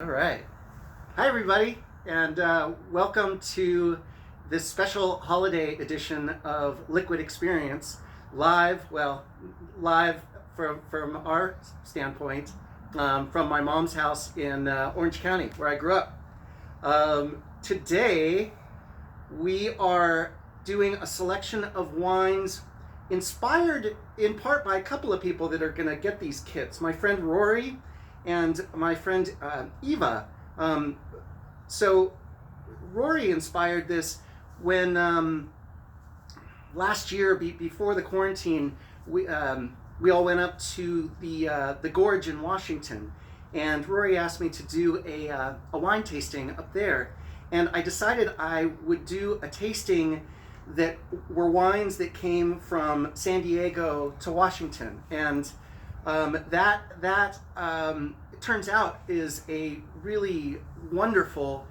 All right. Hi, everybody, and welcome to this special holiday edition of Liquid Experience, live from our standpoint, from my mom's house in Orange County, where I grew up. Today, we are doing a selection of wines inspired in part by a couple of people that are going to get these kits. My friend Rory and my friend Eva. So Rory inspired this when last year, before the quarantine, we all went up to the Gorge in Washington, and Rory asked me to do a wine tasting up there, and I decided I would do a tasting that were wines that came from San Diego to Washington, and that it turns out is a really wonderful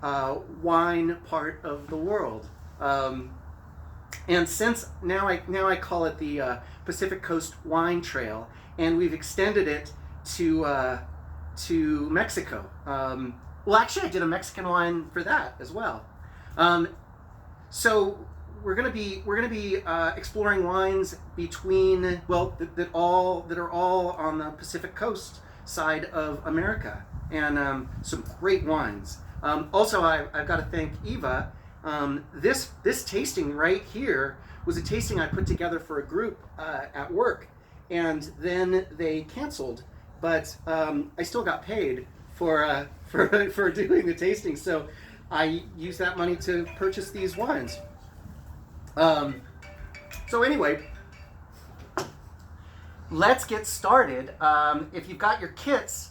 wine part of the world. And since now I call it the Pacific Coast Wine Trail, and we've extended it to Mexico. Well, actually, I did a Mexican wine for that as well. So we're gonna be exploring wines between that are all on the Pacific Coast side of America, and some great wines. Also, I've got to thank Eva. This tasting right here was a tasting I put together for a group at work, and then they canceled. But I still got paid for doing the tasting, so I used that money to purchase these wines. So anyway, let's get started. If you've got your kits,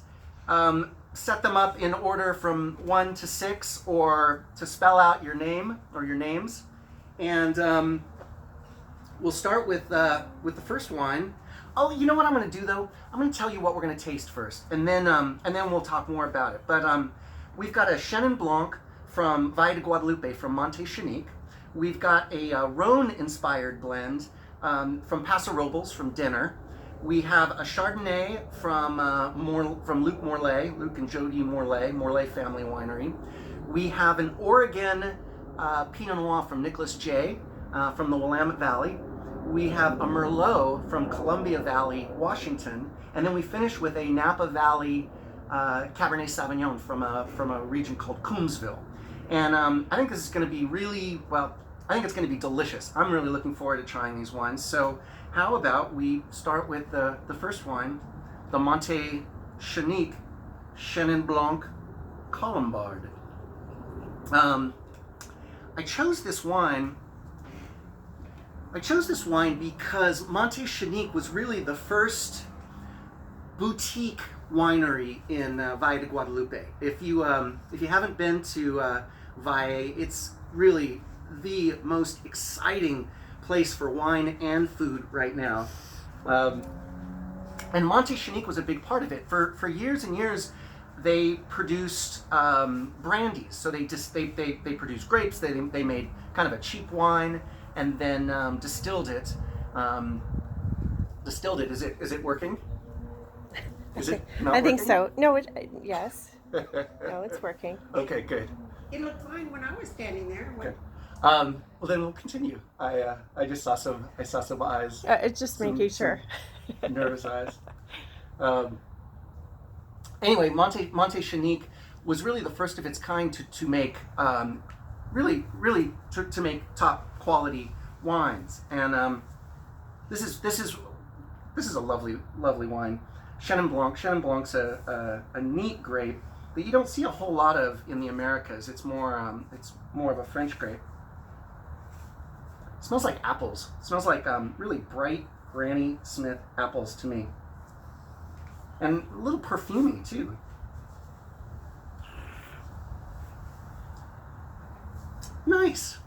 set them up in order from 1 to 6, or to spell out your name or your names. And we'll start with the first wine. Oh, you know what I'm going to do though? I'm going to tell you what we're going to taste first, and then we'll talk more about it. But we've got a Chenin Blanc from Valle de Guadalupe from Monte Chinique. We've got a Rhone-inspired blend from Paso Robles from Dinner. We have a Chardonnay from Luc Morlaix, Luc and Jody Morlaix Family Winery. We have an Oregon Pinot Noir from Nicholas J. From the Willamette Valley. We have a Merlot from Columbia Valley, Washington, and then we finish with a Napa Valley Cabernet Sauvignon from a region called Coombsville. And I think this is going to be I think it's going to be delicious. I'm really looking forward to trying these wines. So how about we start with the first wine, the Monte Chinique Chenin Blanc Colombard. I chose this wine because Monte Chinique was really the first boutique winery in Valle de Guadalupe. If you haven't been to Valle, it's really the most exciting place for wine and food right now. And Monte Chinique was a big part of it. For years and years, they produced brandies. So they produced grapes. They made kind of a cheap wine, and then distilled it. Is it working? Is it not I think working? so. No, yes. No, it's working. Okay, good. It looked fine when I was standing there. Okay. Well, then we'll continue. I just saw some eyes, It's just making sure. nervous eyes. Anyway, Monte Chinique was really the first of its kind to make really to make top quality wines, and this is a lovely wine. Chenin Blanc's a neat grape that you don't see a whole lot of in the Americas. It's more of a French grape. It smells like apples. It smells like really bright Granny Smith apples to me, and a little perfumey too. Nice,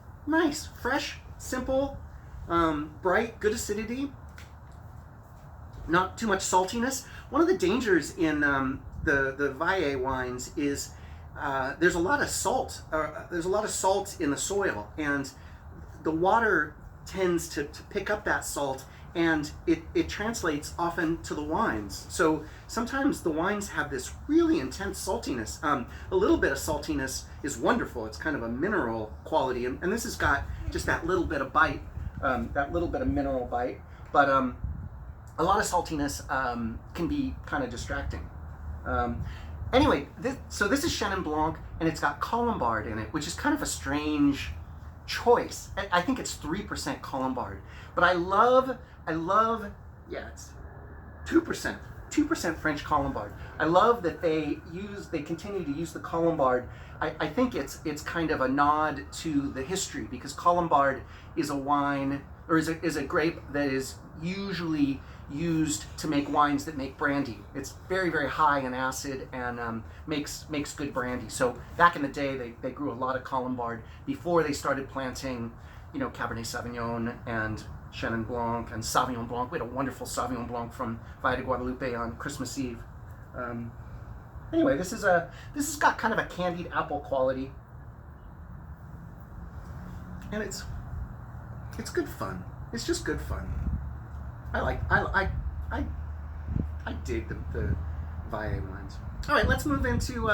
fresh, simple, bright, good acidity. Not too much saltiness. One of the dangers in the Valle wines is there's a lot of salt. There's a lot of salt in the soil, and the water tends to pick up that salt and it translates often to the wines. So sometimes the wines have this really intense saltiness. A little bit of saltiness is wonderful. It's kind of a mineral quality, and this has got just that little bit of bite, that little bit of mineral bite. But a lot of saltiness can be kind of distracting. Anyway, so this is Chenin Blanc, and it's got Colombard in it, which is kind of a strange choice. I think it's 3% Colombard, but I love, yeah, it's 2% French Colombard. I love that they continue to use the Colombard. I think it's kind of a nod to the history, because Colombard is a wine, or is a grape that is usually used to make wines that make brandy. It's very, very high in acid and makes good brandy. So back in the day, they grew a lot of Colombard before they started planting, Cabernet Sauvignon and Chenin Blanc and Sauvignon Blanc. We had a wonderful Sauvignon Blanc from Valle de Guadalupe on Christmas Eve. Anyway, this has got kind of a candied apple quality, and it's good fun. It's just good fun. I dig the Valle wines. All right, let's move into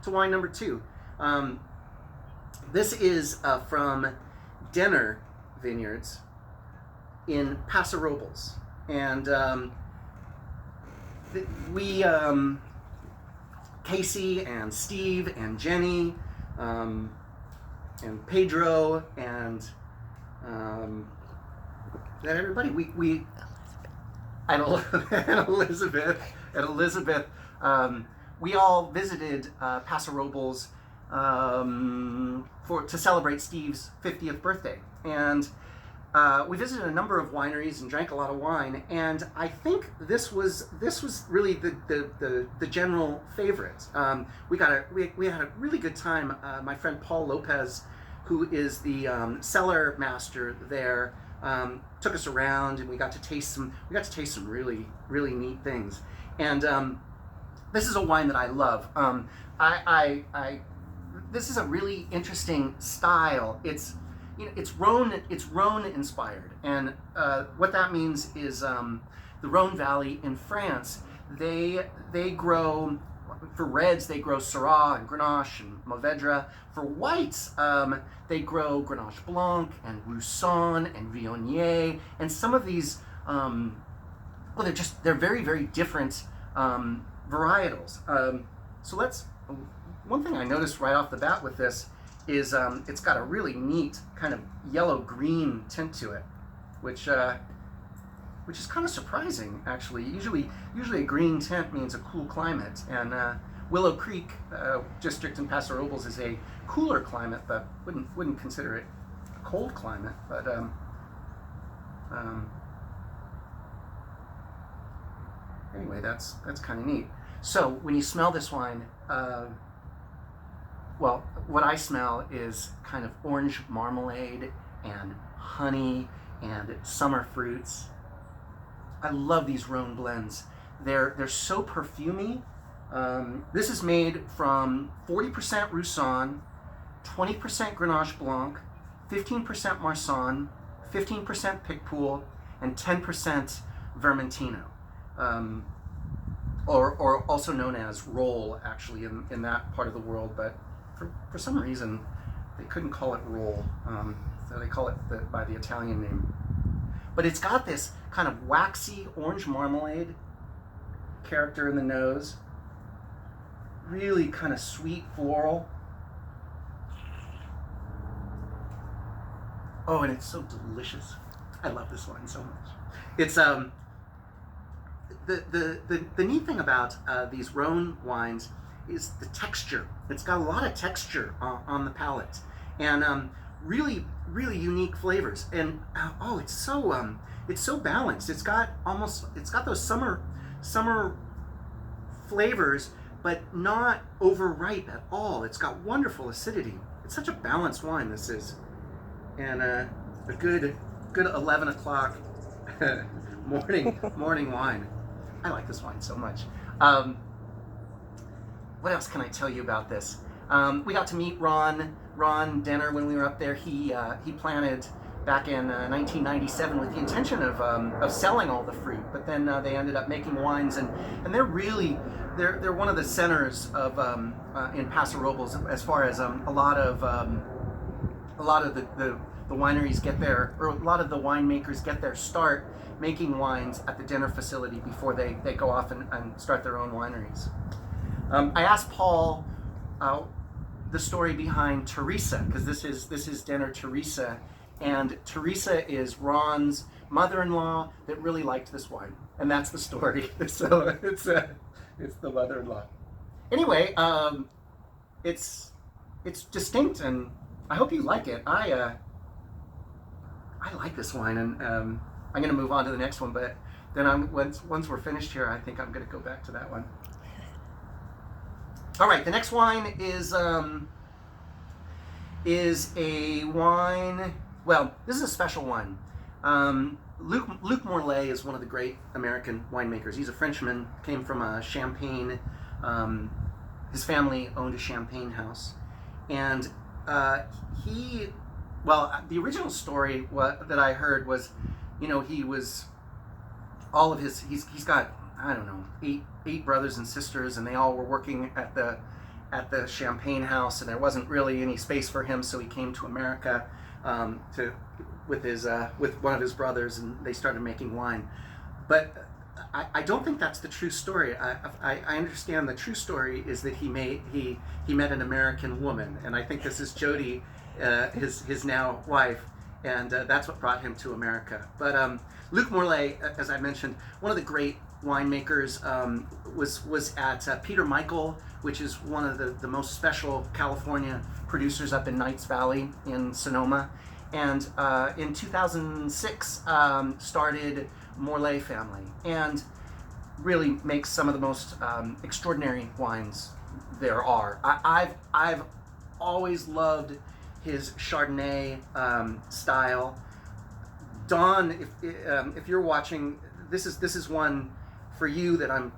to wine number 2. This is from Denner Vineyards in Paso Robles, and Casey and Steve and Jenny and Pedro and that everybody we and Elizabeth we all visited Paso Robles to celebrate Steve's 50th birthday, and we visited a number of wineries and drank a lot of wine, and I think this was really the general favorite. We had a really good time. My friend Paul Lopez, who is the cellar master there, took us around, and we got to taste some really, really neat things. And this is a wine that I love. This is a really interesting style. It's Rhone inspired, and what that means is the Rhone Valley in France. They grow, for reds they grow Syrah and Grenache and Mourvedre. For whites they grow Grenache Blanc and Roussanne and Viognier, and some of these they're very, very different varietals. So one thing I noticed right off the bat with this is it's got a really neat kind of yellow-green tint to it, which is kind of surprising, actually. Usually a green tint means a cool climate, and Willow Creek district in Paso Robles is a cooler climate, but wouldn't consider it a cold climate. But anyway, that's kind of neat. So when you smell this wine, well, what I smell is kind of orange marmalade and honey and summer fruits. I love these Rhone blends. They're so perfumey. This is made from 40% Roussanne, 20% Grenache Blanc, 15% Marsanne, 15% Picpoul, and 10% Vermentino, or also known as Roll, actually, in that part of the world. But for some reason, they couldn't call it Roll, so they call it by the Italian name. But it's got this kind of waxy orange marmalade character in the nose, really kind of sweet floral. Oh, and it's so delicious. I love this wine so much. It's the neat thing about these Rhone wines is the texture. It's got a lot of texture on the palate, and really, really unique flavors. And it's so balanced. It's got those summer flavors, but not overripe at all. It's got wonderful acidity. It's such a balanced wine, this is, and a good 11 o'clock morning wine. I like this wine so much. What else can I tell you about this? We got to meet Ron Denner when we were up there. He planted back in 1997 with the intention of selling all the fruit, but then they ended up making wines, and they're really they're one of the centers of in Paso Robles as far as a lot of the wineries get their, or a lot of the winemakers get their start making wines at the Denner facility before they go off and start their own wineries. I asked Paul the story behind Teresa, because this is Denner Teresa, and Teresa is Ron's mother-in-law that really liked this wine, and that's the story. So it's the mother-in-law. Anyway, it's distinct, and I hope you like it. I like this wine, and I'm going to move on to the next one, but then once we're finished here, I think I'm going to go back to that one. All right, the next wine is a wine. Well, this is a special wine. Luc Morlaix is one of the great American winemakers. He's a Frenchman, came from Champagne. His family owned a champagne house, and the original story that I heard was, he was he's got, I don't know, eight brothers and sisters, and they all were working at the champagne house, and there wasn't really any space for him, so he came to America with one of his brothers, and they started making wine. But I don't think that's the true story. I understand the true story is that he met an American woman, and I think this is Jody, his now wife, and that's what brought him to America. But Luc Morlaix, as I mentioned, one of the great winemakers, was at Peter Michael, which is one of the most special California producers up in Knights Valley in Sonoma, and in 2006 started Morlaix family, and really makes some of the most extraordinary wines there are. I've always loved his Chardonnay style. Don, if you're watching, this is one for you that I'm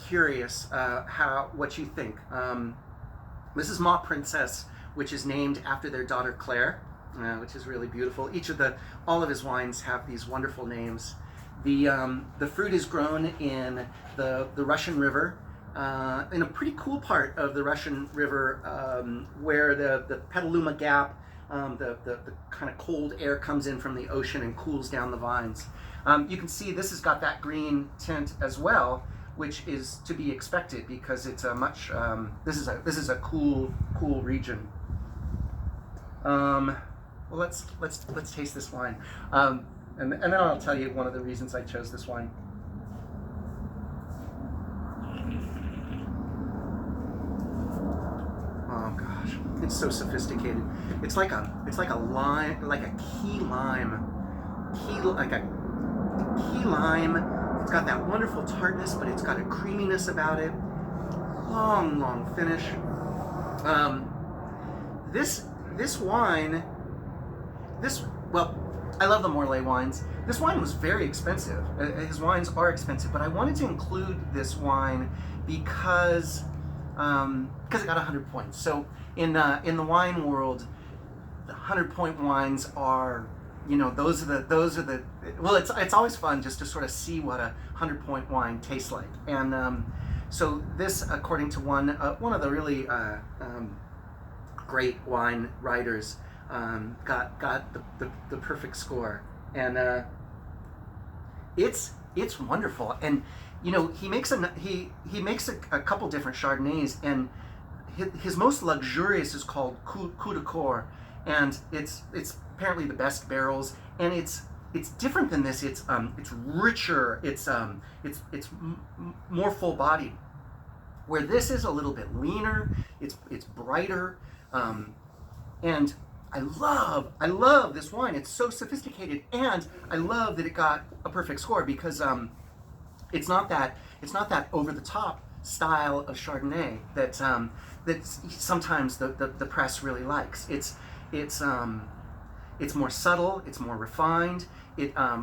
curious what you think. This is Ma Princesse, which is named after their daughter Claire, which is really beautiful. All of his wines have these wonderful names. The fruit is grown in the Russian River, in a pretty cool part of the Russian River, where the Petaluma Gap, the kind of cold air comes in from the ocean and cools down the vines. You can see this has got that green tint as well, which is to be expected because it's a much this is a cool region. Well, let's taste this wine, and then I'll tell you one of the reasons I chose this wine. Oh gosh, it's so sophisticated. It's like a lime, like a key lime. It's got that wonderful tartness, but it's got a creaminess about it. Long finish. This wine, I love the Morlaix wines. This wine was very expensive. His wines are expensive, but I wanted to include this wine because it got 100 points. So in the wine world, the 100-point wines are, those are the well, it's always fun just to sort of see what a 100-point wine tastes like. And so this, according to one of the really great wine writers, got the perfect score, and it's wonderful. And he makes a couple different Chardonnays, and his most luxurious is called Coup de Coeur, and it's apparently the best barrels, and it's different than this. It's richer. It's more full bodied, where this is a little bit leaner. It's brighter, and I love this wine. It's so sophisticated, and I love that it got a perfect score because it's not that over the top style of Chardonnay that sometimes the press really likes. It's more subtle. It's more refined.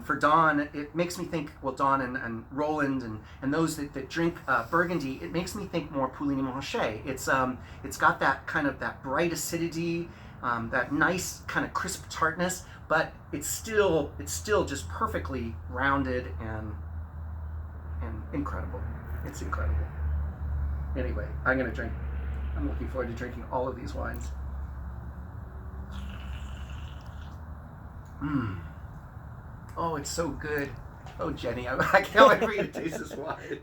For Don, it makes me think. Well, Don and Roland and those that drink Burgundy, it makes me think more Pouligny-Monchais. It's got that kind of that bright acidity, that nice kind of crisp tartness, but it's still just perfectly rounded and incredible. It's incredible. Anyway, I'm looking forward to drinking all of these wines. Oh, it's so good. Oh, Jenny, I can't wait for you to taste this wine.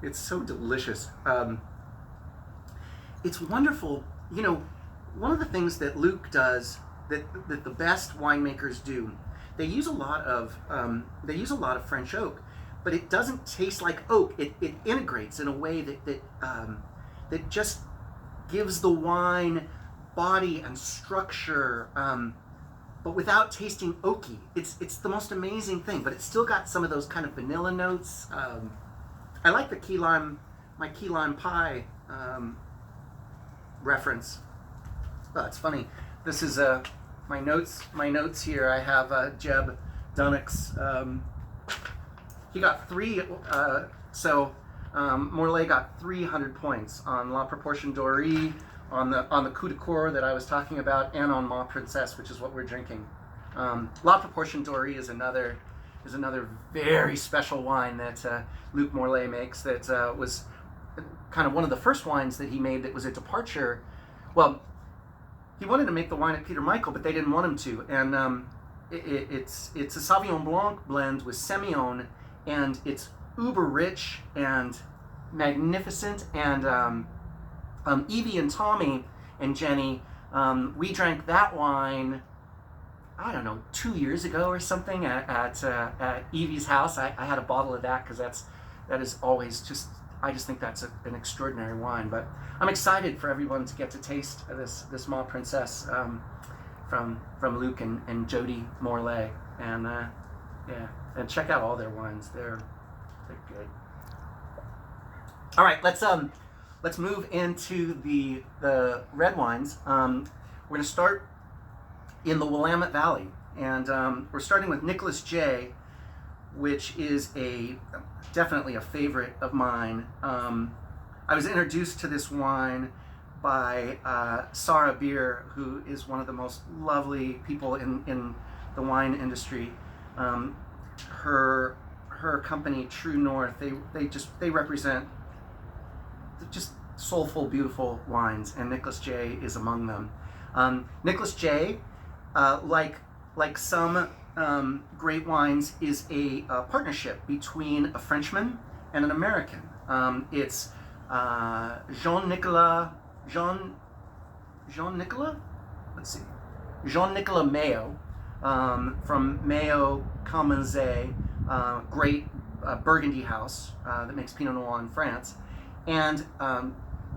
It's so delicious. It's wonderful. You know, one of the things that Luke does that the best winemakers do, they use a lot of French oak, but it doesn't taste like oak. It integrates in a way that just gives the wine body and structure, but without tasting oaky. It's the most amazing thing, but it's still got some of those kind of vanilla notes. I like the my key lime pie reference. Oh, it's funny. This is my notes here. I have Jeb Dunnock's. He got 3. Morlaix got 300 points on La Proportion Dorée, on the Coup de Coeur that I was talking about, and on Ma Princesse, which is what we're drinking. La Proportion Dorée is another very special wine that Luc Morlaix makes. That was kind of one of the first wines that he made that was a departure. Well, he wanted to make the wine at Peter Michael, but they didn't want him to. And it's a Sauvignon Blanc blend with Semillon, and it's uber rich and magnificent. And Evie and Tommy and Jenny, we drank that wine, I don't know, 2 years ago or something at Evie's house. I had a bottle of that because that is always just, I just think that's an extraordinary wine. But I'm excited for everyone to get to taste this Ma Princesse from Luc and Jody Morlaix, and and check out all their wines. They're good. All right, let's move into the red wines. We're going to start in the Willamette Valley, and we're starting with Nicholas J, which is definitely a favorite of mine. I was introduced to this wine by Sarah Beer, who is one of the most lovely people in the wine industry. Her company, True North, they represent just soulful, beautiful wines, and Nicholas J is among them. Nicholas J, like some great wines, is a partnership between a Frenchman and an American. It's Jean-Nicolas Mayo, from Mayo Calmezet, great Burgundy house that makes Pinot Noir in France, and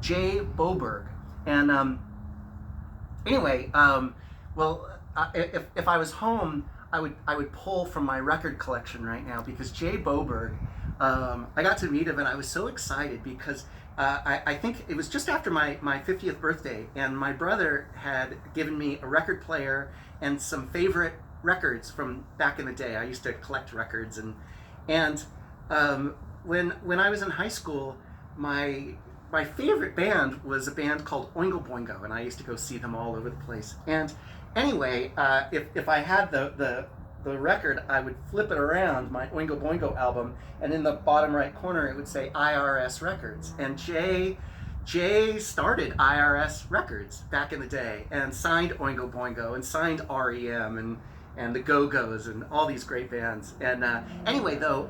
Jay Boberg. And anyway, if I was home, I would pull from my record collection right now, because Jay Boberg, I got to meet him and I was so excited because I think it was just after my 50th birthday, and my brother had given me a record player and some favorite records from back in the day. I used to collect records, and when I was in high school, my favorite band was a band called Oingo Boingo, and I used to go see them all over the place. And anyway, if I had the record, I would flip it around, my Oingo Boingo album, and in the bottom right corner it would say IRS Records. And Jay started IRS Records back in the day and signed Oingo Boingo and signed REM and the Go-Go's and all these great bands. And anyway, though,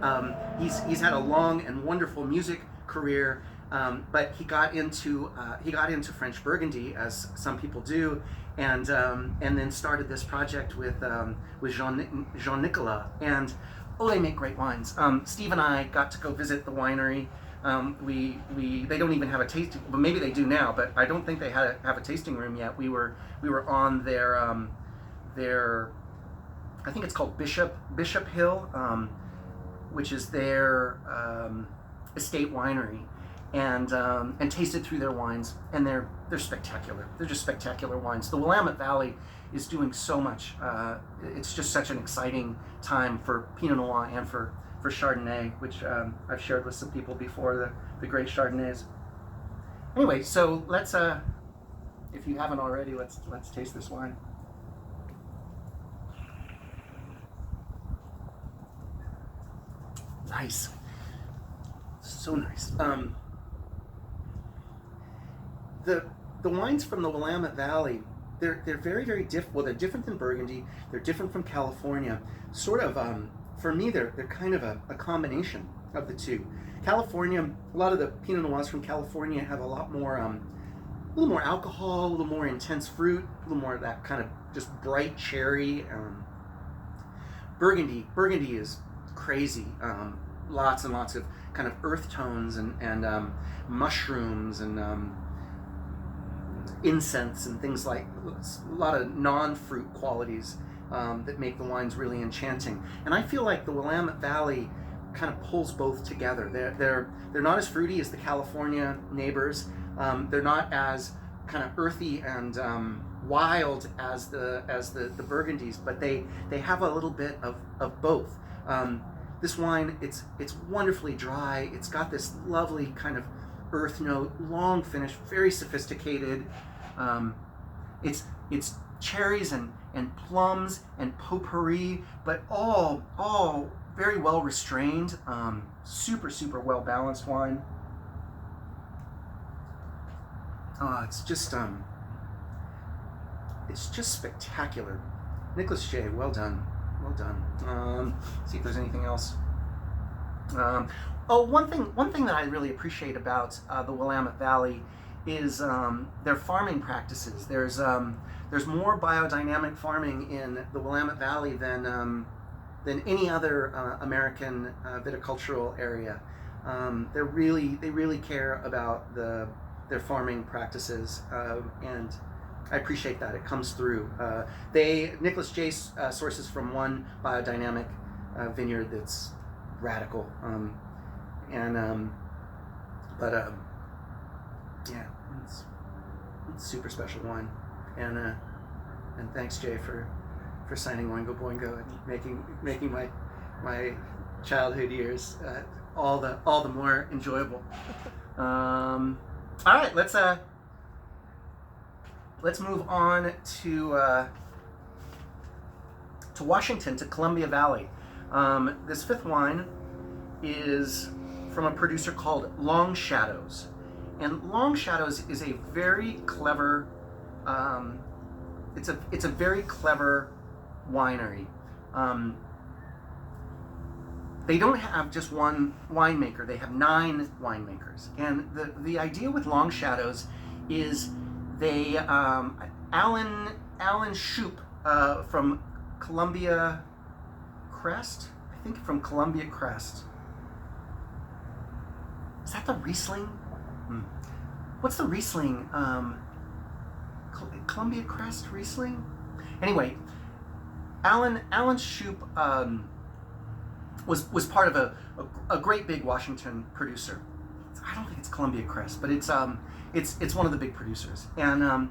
he's had a long and wonderful music career, but he got into French Burgundy, as some people do, and then started this project with Jean Nicolas, and they make great wines. Steve and I got to go visit the winery. They don't even have a tasting, but maybe they do now. But I don't think they have a tasting room yet. We were on their I think it's called Bishop Hill, which is their estate winery, and tasted through their wines, and they're spectacular. They're just spectacular wines. The Willamette Valley is doing so much. It's just such an exciting time for Pinot Noir and for Chardonnay, which I've shared with some people before, the great Chardonnays. Anyway, so let's, if you haven't already, let's taste this wine. Nice. So nice. The wines from the Willamette Valley, they're very very different. Well, they're different than Burgundy. They're different from California. Sort of for me, they're kind of a combination of the two. California, a lot of the Pinot Noirs from California have a lot more, a little more alcohol, a little more intense fruit, a little more of that kind of just bright cherry. Burgundy is crazy. Lots and lots of kind of earth tones and mushrooms and incense and things like a lot of non-fruit qualities that make the wines really enchanting. And I feel like the Willamette Valley kind of pulls both together. They're not as fruity as the California neighbors. They're not as kind of earthy and wild as the Burgundies, but they have a little bit of both. This wine, it's wonderfully dry. It's got this lovely kind of earth note, long finish, very sophisticated. It's cherries and plums and potpourri, but all very well restrained. Super well balanced wine. It's just spectacular. Nicholas J, well done. See if there's anything else. One thing that I really appreciate about the Willamette Valley is their farming practices. There's more biodynamic farming in the Willamette Valley than any other American viticultural area. They really care about their farming practices, and I appreciate that. It comes through. Nicholas J sources from one biodynamic vineyard that's radical, yeah, it's super special wine, and thanks Jay for signing Oingo Boingo and making my childhood years all the more enjoyable. All right, let's move on to Washington, to Columbia Valley. This fifth wine is from a producer called Long Shadows, and Long Shadows is a very clever. It's a very clever winery. They don't have just one winemaker; they have 9 winemakers. And the idea with Long Shadows is they Alan Shoup from Columbia Crest, I think from Columbia Crest. Is that the Riesling? What's the Riesling? Columbia Crest Riesling? Anyway, Alan Shoup was part of a great big Washington producer. I don't think it's Columbia Crest, but it's one of the big producers, and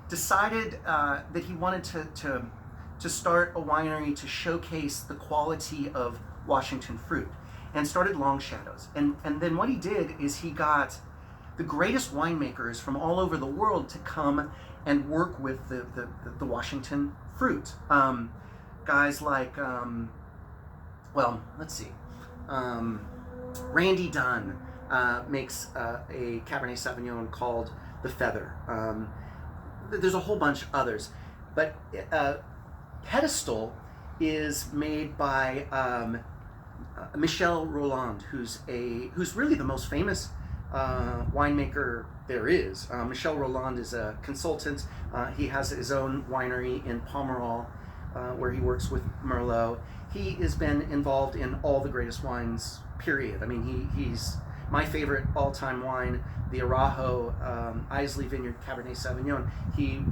decided that he wanted to start a winery to showcase the quality of Washington fruit, and started Long Shadows. And then what he did is he got the greatest winemakers from all over the world to come and work with the Washington fruit. Guys like, let's see, Randy Dunn makes a Cabernet Sauvignon called The Feather. There's a whole bunch of others, but Pedestal is made by Michel Rolland, who's really the most famous winemaker there is. Michel Rolland is a consultant. He has his own winery in Pomerol, where he works with Merlot. He has been involved in all the greatest wines, period. I mean, he's my favorite all-time wine, the Arajo Islay Vineyard Cabernet Sauvignon. He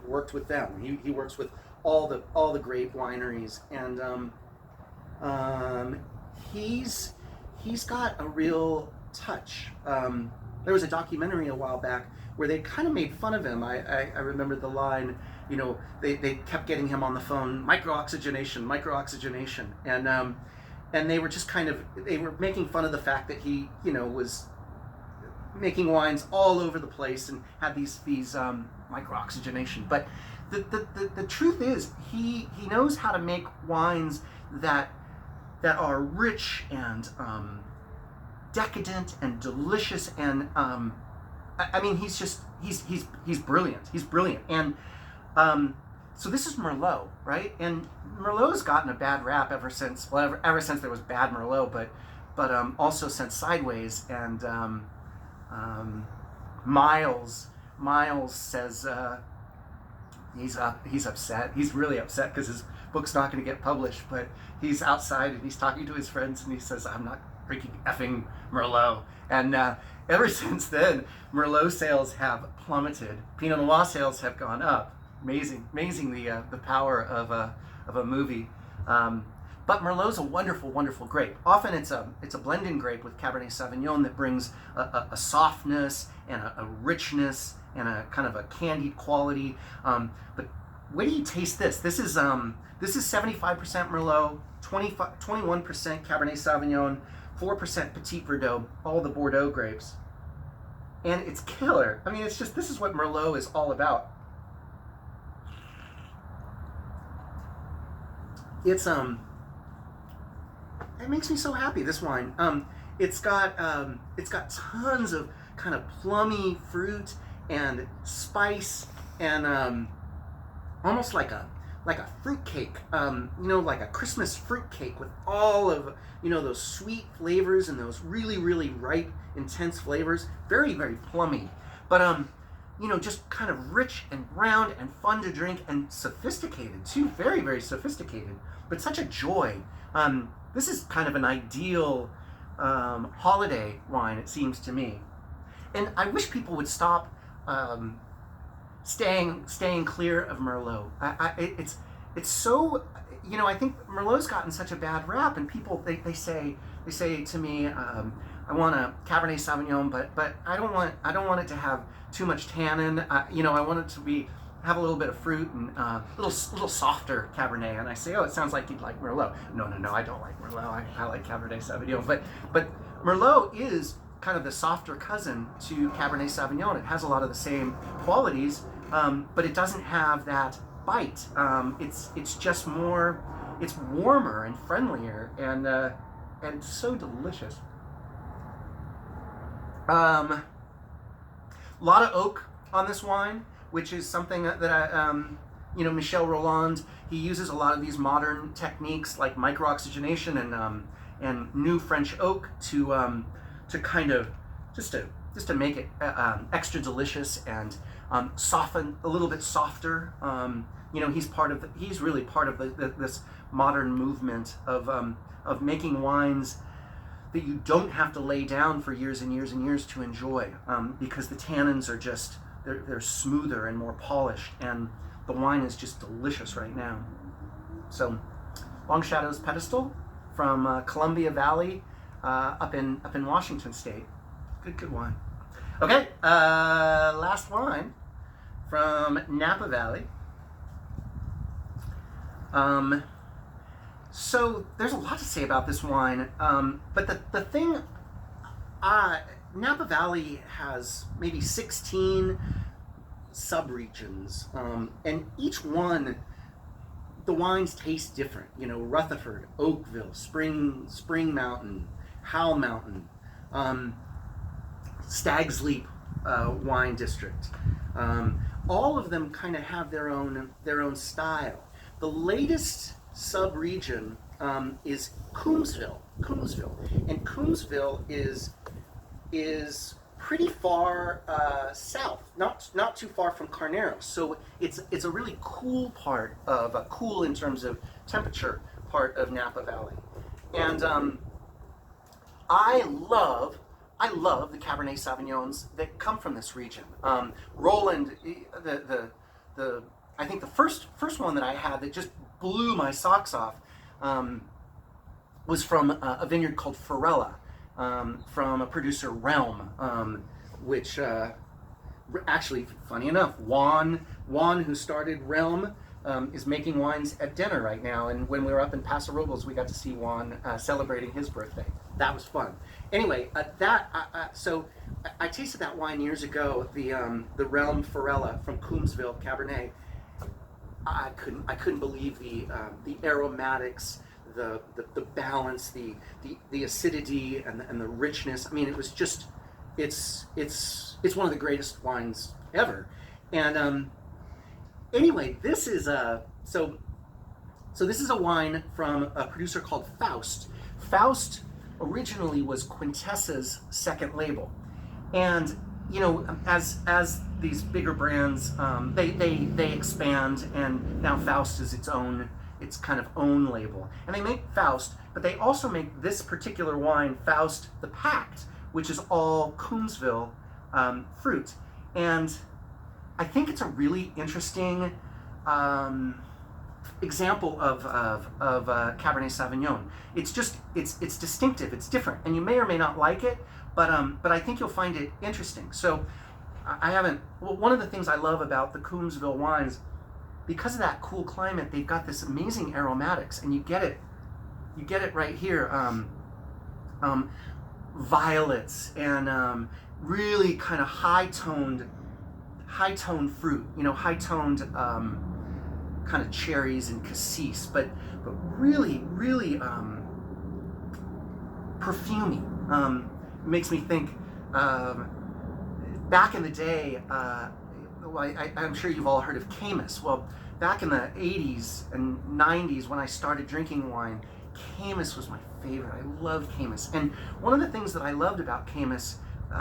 worked with them. He works with all the great wineries, and he's got a real touch. There was a documentary a while back where they kind of made fun of him. I remember the line, they kept getting him on the phone, micro-oxygenation, and they were just they were making fun of the fact that he, was making wines all over the place and had these micro-oxygenation. But the truth is, he knows how to make wines that that are rich and decadent and delicious, and I mean, he's brilliant. He's brilliant, and so this is Merlot, right? And Merlot's gotten a bad rap ever since there was bad Merlot, but also since Sideways, and Miles says he's upset. He's really upset because his book's not going to get published, but he's outside and he's talking to his friends and he says, "I'm not drinking effing Merlot." And ever since then, Merlot sales have plummeted. Pinot Noir sales have gone up. Amazing the power of a movie. But Merlot's a wonderful, wonderful grape. Often it's a blending grape with Cabernet Sauvignon that brings a softness and a richness and a kind of a candied quality. But wait till you taste this. This is 75% Merlot, 21% Cabernet Sauvignon, 4% Petit Verdot, all the Bordeaux grapes. And it's killer. I mean, it's just, this is what Merlot is all about. It's it makes me so happy, this wine. It's got tons of kind of plummy fruit and spice and almost like a fruit cake, like a Christmas fruit cake with all of those sweet flavors and those really, really ripe, intense flavors. Very, very plummy, but just kind of rich and round and fun to drink and sophisticated too. Very, very sophisticated, but such a joy. This is kind of an ideal holiday wine, it seems to me. And I wish people would stop staying clear of Merlot. It's so, I think Merlot's gotten such a bad rap, and people they say to me, I want a Cabernet Sauvignon, but I don't want it to have too much tannin. I want it to have a little bit of fruit and a little softer Cabernet. And I say, oh, it sounds like you'd like Merlot. No, I don't like Merlot. I like Cabernet Sauvignon. But Merlot is kind of the softer cousin to Cabernet Sauvignon. It has a lot of the same qualities, but it doesn't have that bite. It's just more, it's warmer and friendlier and so delicious. A lot of oak on this wine, which is something that Michel Rolland, he uses a lot of these modern techniques like microoxygenation and new French oak to kind of just to make it extra delicious and soften a little bit softer. He's really part of this modern movement of making wines that you don't have to lay down for years and years and years to enjoy, because the tannins are just they're smoother and more polished, and the wine is just delicious right now. So, Long Shadow's Pedestal from Columbia Valley, up in Washington State. Good wine. Okay, last wine from Napa Valley. So there's a lot to say about this wine, but the thing, Napa Valley has maybe 16 subregions, and each one, the wines taste different. Rutherford, Oakville, Spring Mountain, Howell Mountain, Stag's Leap wine district. All of them kind of have their own style. The latest sub-region is Coombsville, and Coombsville is pretty far south, not too far from Carneros. So it's a really cool part of cool in terms of temperature part of Napa Valley, and I love the Cabernet Sauvignons that come from this region. Roland, I think the first one that I had that just blew my socks off was from a vineyard called Forella, from a producer, Realm, which actually, funny enough, Juan, who started Realm, is making wines at dinner right now. And when we were up in Paso Robles, we got to see Juan celebrating his birthday. That was fun. Anyway, so I tasted that wine years ago, the Realm Forella from Coombsville Cabernet. I couldn't believe the aromatics, the balance, the acidity and the richness. I mean, it was just it's one of the greatest wines ever. And anyway, this is so this is a wine from a producer called Faust. Faust originally was Quintessa's second label, and you know, as these bigger brands, they expand, and now Faust is its kind of own label, and they make Faust, but they also make this particular wine, Faust the Pact, which is all Coombsville fruit, and I think it's a really interesting example of Cabernet Sauvignon. It's just it's distinctive, it's different, and you may or may not like it, but I think you'll find it interesting. So I haven't. Well, one of the things I love about the Coombsville wines, because of that cool climate, they've got this amazing aromatics, and you get it right here. Violets and really kind of high-toned fruit. You know, high-toned kind of cherries and cassis, but really perfumey. It makes me think back in the day. I'm sure you've all heard of Caymus. Well, back in the 80s and 90s when I started drinking wine, Caymus was my favorite. I loved Caymus. And one of the things that I loved about Caymus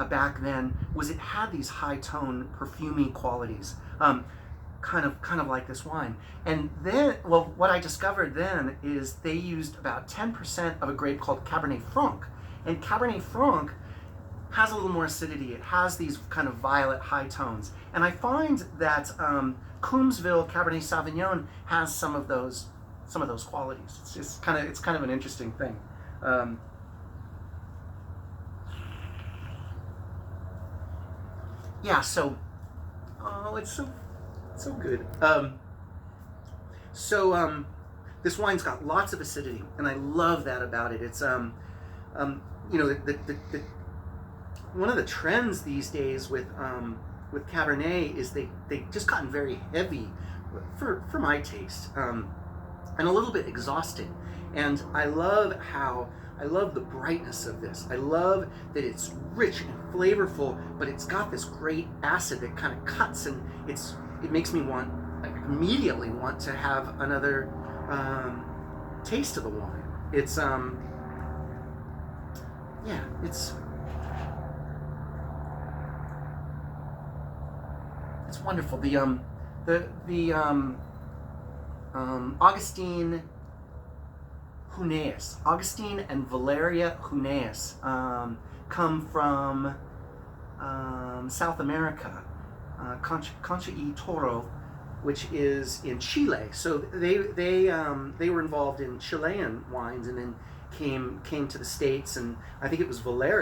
back then was it had these high-tone, perfumey qualities, kind of like this wine. And then, well, what I discovered then is they used about 10% of a grape called Cabernet Franc. And Cabernet Franc has a little more acidity. It has these kind of violet high tones. And I find that Coombsville Cabernet Sauvignon has some of those qualities. It's kind of an interesting thing. Yeah. So, it's so good. This wine's got lots of acidity, and I love that about it. It's you know, the one of the trends these days with Cabernet is they just gotten very heavy for my taste, and a little bit exhausting. And I love the brightness of this. I love that it's rich and flavorful, but it's got this great acid that kind of cuts, and it makes me immediately want to have another taste of the wine. It's yeah, it's wonderful. The Augustine Huneeus. Augustine and Valeria Huneeus come from South America, Concha y Toro, which is in Chile. So they were involved in Chilean wines, and then came to the States, and I think it was Valeria